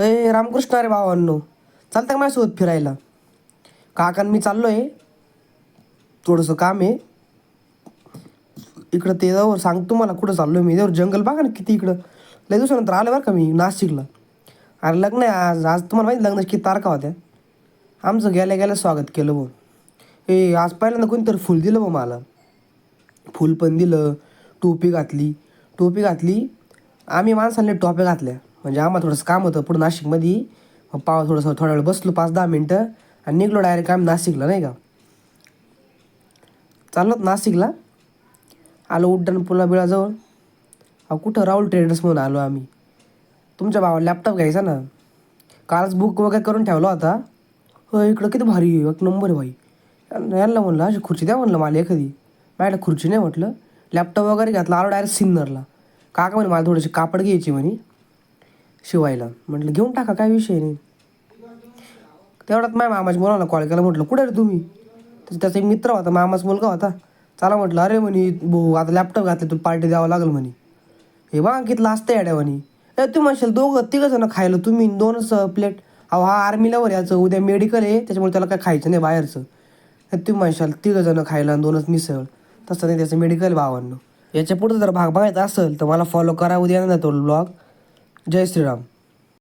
अरे रामकृष्ण अरे भावांनो, चालतं का माझ्यासोबत फिरायला? काकान मी चाललो आहे, थोडंसं काम आहे इकडं. ते जाऊ सांगतो मला कुठं चाललो आहे मी. त्यावर जंगल बघा ना किती इकडं. लय दिवसानंतर आलं बरं का मी नाशिकला. अरे लग्न आहे आज. आज तुम्हाला माहिती लग्नाची किती तारखा होत्या? आमचं गेल्या गेल्या स्वागत केलं भाऊ. आज पहिल्यांदा कोणतरी फुल दिलं भाऊ मला. फुल पण दिलं, टोपी घातली. टोपी घातली, आम्ही माणसांनी टोप्या घातल्या. म्हणजे आम्हाला थोडंसं काम होतं पुढं नाशिकमध्ये. थोडंसं थोडा वेळ बसलो 5-10 मिनटं आणि निघलो डायरेक्ट आम्ही नाशिकला, नाही का. चाललो नाशिकला, आलो उड्डाण पुलाबिळाजवळ. कुठं राहुल ट्रेडर्स म्हणून आलो आम्ही. तुमच्या भावाला लॅपटॉप घ्यायचा ना, कालच बुक वगैरे करून ठेवला होता. इकडं किती भारी आहे, एक नंबर आहे भाई. यांना म्हणलं अशी खुर्ची द्या म्हणलं मला एखादी. माझ्याकडे खुर्ची नाही म्हटलं. लॅपटॉप वगैरे घातला, आलो डायरेक्ट सिन्नरला. काका म्हणे मला थोडीशी कापड घ्यायची म्हणे शिवायला. म्हटलं घेऊन टाका, काय विषय नाही. तेवढ्यात माझ्या मामाच्या मुलाला कॉल केला. म्हटलं कुठे रे तुम्ही? त्याचा एक मित्र होता, मामाचा मुलगा होता. चला म्हटलं. अरे म्हणे भाऊ आता लॅपटॉप घातले, तुला पार्टी द्यावं लागेल म्हणे. हे बघा किती असतं याड्या म्हणे. तुम्ही म्हणशाल दोघं तिघं जण खायला, तुम्ही 2च प्लेट. अहो हा आर्मीला वर याचं, उद्या मेडिकल आहे त्याच्यामुळे त्याला काय खायचं नाही बाहेरचं. तुम्ही म्हणशाल तिघं जण खायला 2च मिसळ. तसं नाही, त्याचं मेडिकल भावांनो. याच्या पुढे जर भाग बघायचा असेल तर मला फॉलो करा. उद्या येणार तो ब्लॉग. जय श्रीराम.